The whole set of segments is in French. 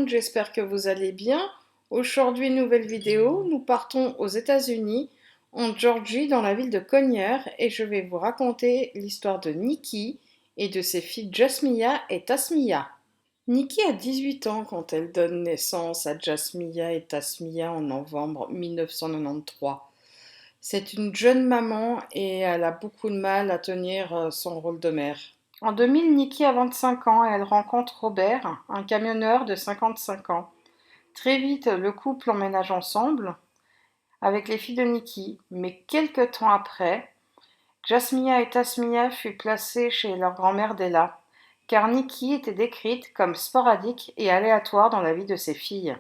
monde, j'espère que vous allez bien. Aujourd'hui, nouvelle vidéo, nous partons aux États-Unis, en Georgie, dans la ville de Conyer, et je vais vous raconter l'histoire de Nikki et de ses filles Jasmia et Tasmia. Nikki a 18 ans quand elle donne naissance à Jasmia et Tasmia en novembre 1993. C'est une jeune maman et elle a beaucoup de mal à tenir son rôle de mère. En 2000, Nikki a 25 ans et elle rencontre Robert, un camionneur de 55 ans. Très vite, le couple emménage ensemble avec les filles de Nikki, mais quelque temps après, Jasmia et Tasmia furent placées chez leur grand-mère Della, car Nikki était décrite comme sporadique et aléatoire dans la vie de ses filles.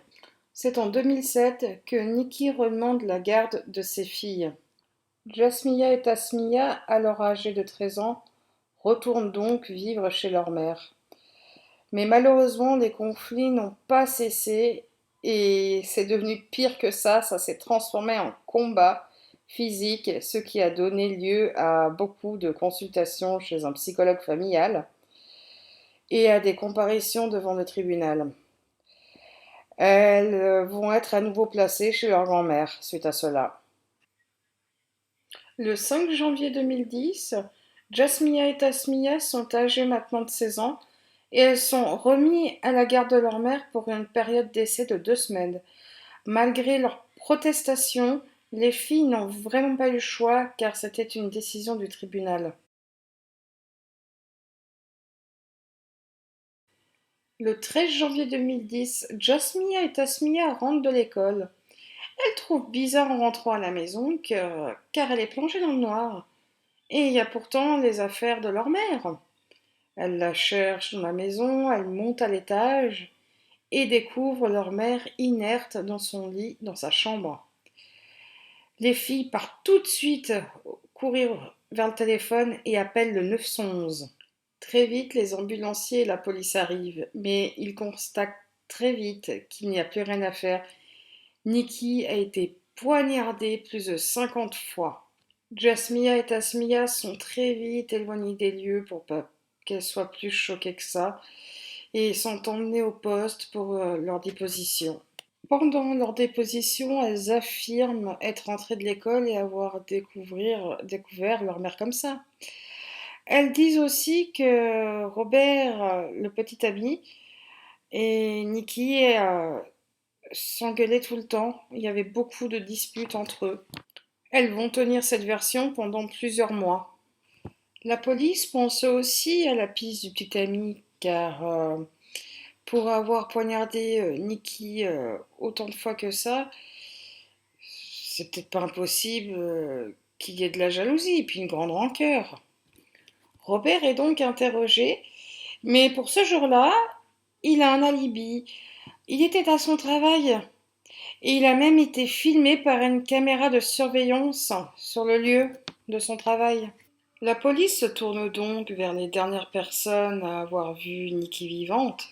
C'est en 2007 que Nikki demande la garde de ses filles. Jasmia et Tasmia, alors âgées de 13 ans, retournent donc vivre chez leur mère. Mais malheureusement, les conflits n'ont pas cessé et c'est devenu pire que ça s'est transformé en combat physique, ce qui a donné lieu à beaucoup de consultations chez un psychologue familial et à des comparutions devant le tribunal. Elles vont être à nouveau placées chez leur grand-mère suite à cela. Le 5 janvier 2010, Jasmia et Tasmia sont âgées maintenant de 16 ans et elles sont remises à la garde de leur mère pour une période d'essai de 2 semaines. Malgré leurs protestations, les filles n'ont vraiment pas eu le choix car c'était une décision du tribunal. Le 13 janvier 2010, Jasmia et Tasmia rentrent de l'école. Elles trouvent bizarre en rentrant à la maison car elle est plongée dans le noir. Et il y a pourtant les affaires de leur mère. Elles la cherchent dans la maison, elles montent à l'étage et découvrent leur mère inerte dans son lit, dans sa chambre. Les filles partent tout de suite courir vers le téléphone et appellent le 911. Très vite, les ambulanciers et la police arrivent, mais ils constatent très vite qu'il n'y a plus rien à faire. Nikki a été poignardée plus de 50 fois. Jasmia et Tasmia sont très vite éloignées des lieux pour pas qu'elles soient plus choquées que ça et sont emmenées au poste pour leur déposition. Pendant leur déposition, elles affirment être rentrées de l'école et avoir découvert leur mère comme ça. Elles disent aussi que Robert, le petit ami, et Nikki s'engueulaient tout le temps. Il y avait beaucoup de disputes entre eux. Elles vont tenir cette version pendant plusieurs mois. La police pense aussi à la piste du petit ami car pour avoir poignardé Nikki autant de fois que ça, c'est peut-être pas impossible qu'il y ait de la jalousie et puis une grande rancœur. Robert est donc interrogé, mais pour ce jour-là, il a un alibi. Il était à son travail et il a même été filmé par une caméra de surveillance sur le lieu de son travail. La police se tourne donc vers les dernières personnes à avoir vu Nikki vivante,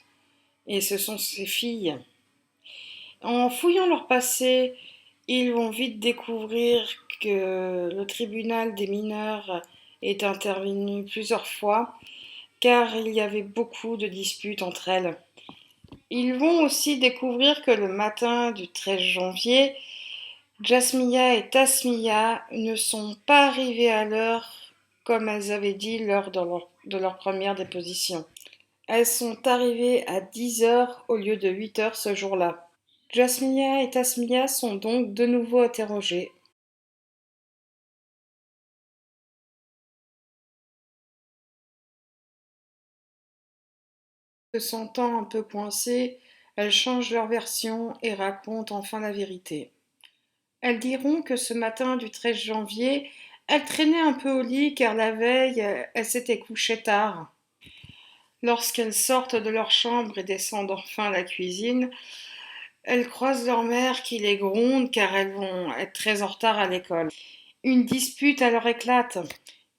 et ce sont ses filles. En fouillant leur passé, ils vont vite découvrir que le tribunal des mineurs est intervenu plusieurs fois, car il y avait beaucoup de disputes entre elles. Ils vont aussi découvrir que le matin du 13 janvier, Jasmia et Tasmia ne sont pas arrivées à l'heure comme elles avaient dit lors de leur première déposition. Elles sont arrivées à 10 heures au lieu de 8 heures ce jour-là. Jasmia et Tasmia sont donc de nouveau interrogées. Se sentant un peu coincées, elles changent leur version et racontent enfin la vérité. Elles diront que ce matin du 13 janvier, elles traînaient un peu au lit car la veille, elles s'étaient couchées tard. Lorsqu'elles sortent de leur chambre et descendent enfin à la cuisine, elles croisent leur mère qui les gronde car elles vont être très en retard à l'école. Une dispute alors éclate.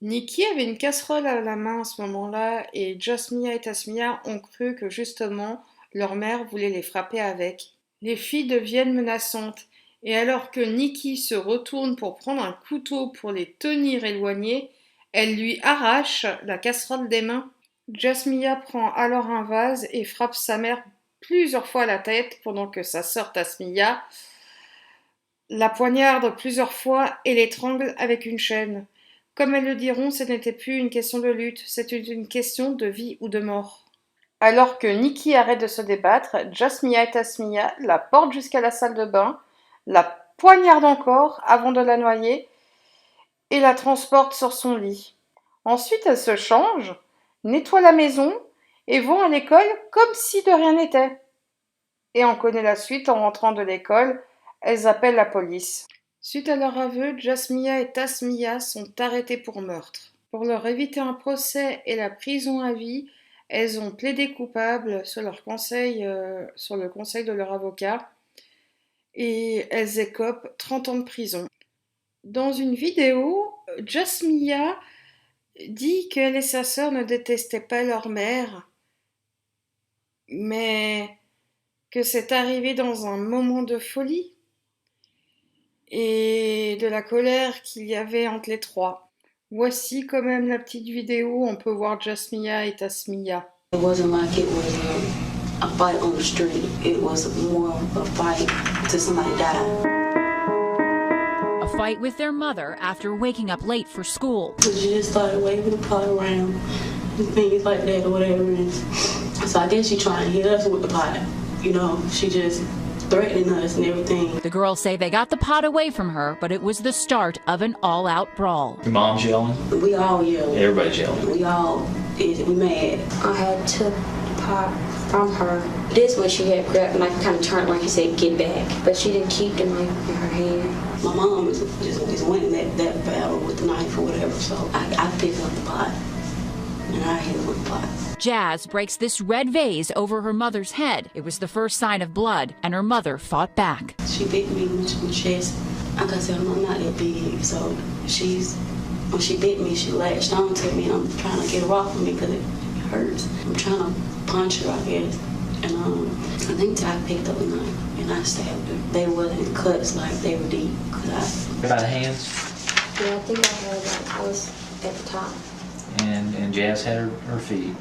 Nikki avait une casserole à la main à ce moment-là et Jasmia et Tasmia ont cru que justement leur mère voulait les frapper avec. Les filles deviennent menaçantes et alors que Nikki se retourne pour prendre un couteau pour les tenir éloignées, elle lui arrache la casserole des mains. Jasmia prend alors un vase et frappe sa mère plusieurs fois la tête pendant que sa sœur Tasmia la poignarde plusieurs fois et l'étrangle avec une chaîne. Comme elles le diront, ce n'était plus une question de lutte, c'était une question de vie ou de mort. Alors que Nikki arrête de se débattre, Jasmia et Tasmia la portent jusqu'à la salle de bain, la poignardent encore avant de la noyer et la transportent sur son lit. Ensuite, elles se changent, nettoient la maison et vont à l'école comme si de rien n'était. Et on connaît la suite, en rentrant de l'école, elles appellent la police. Suite à leur aveu, Jasmia et Tasmia sont arrêtées pour meurtre. Pour leur éviter un procès et la prison à vie, elles ont plaidé coupables sur le conseil de leur avocat et elles écopent 30 ans de prison. Dans une vidéo, Jasmia dit qu'elle et sa sœur ne détestaient pas leur mère, mais que c'est arrivé dans un moment de folie et de la colère qu'il y avait entre les trois. Voici quand même la petite vidéo, on peut voir Jasmia et Tasmia. It wasn't like it was a fight on the street. It was more a fight till somebody died. A fight with their mother after waking up late for school. She just started waving the pot around and things like that or whatever. And so I guess she trying to hit us with the pot. You know, she just threatening us and everything. The girls say they got the pot away from her, but it was the start of an all-out brawl. Your mom's yelling? We all yelling. Everybody's yelling. We mad. I had took the pot from her. This one she had grabbed and I kind of turned like you said, get back. But she didn't keep the knife in her hand. My mom is winning that battle with the knife or whatever, so I picked up the pot and I hit her with the pot. Jazz breaks this red vase over her mother's head. It was the first sign of blood, and her mother fought back. She bit me in the chest. Like I said, I'm not that big, so when she bit me, she latched on to me, and I'm trying to get her off of me because it hurts. I'm trying to punch her, I guess, and I think Ty picked up a knife and I stabbed her. They wasn't cuts like they were deep. By the hands? Yeah, I think I was at the top. And Jazz had her feet.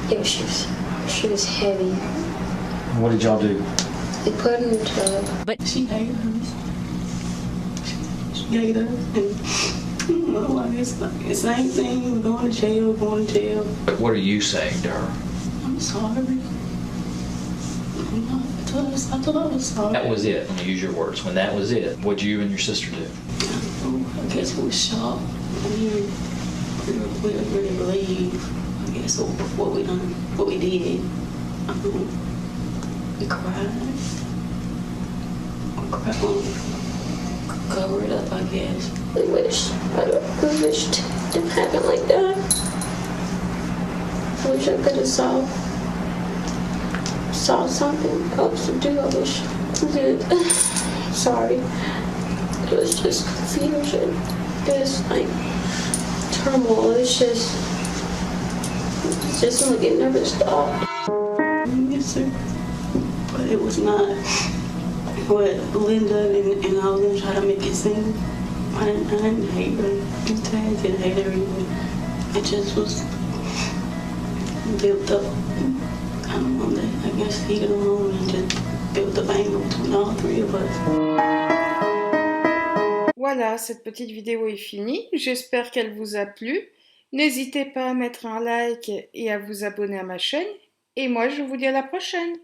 Yeah, she was heavy. What did y'all do? They put her in the tub. But She hated us. She hated us. And, I guess like the same thing. We're going to jail. What are you saying to her? I'm sorry. I told her I was sorry. That was it. I'm gonna use your words. When that was it, what'd you and your sister do? I guess we were shocked. I mean, we didn't really believe, I guess, what we did. We cried. Cover it up, I guess. I wished it didn't happen like that. I wish I could have saw something else to do. I wish I did. Sorry. It was just confusion. It's like turmoil. It's just like it never stopped. Yes, sir. But it was not what Linda and I was gonna try to make it seem. I didn't hate her. Taz didn't hate her either. It just was built up. I don't know, I guess heated on and just built up anger between all three of us. Voilà, cette petite vidéo est finie. J'espère qu'elle vous a plu. N'hésitez pas à mettre un like et à vous abonner à ma chaîne. Et moi, je vous dis à la prochaine.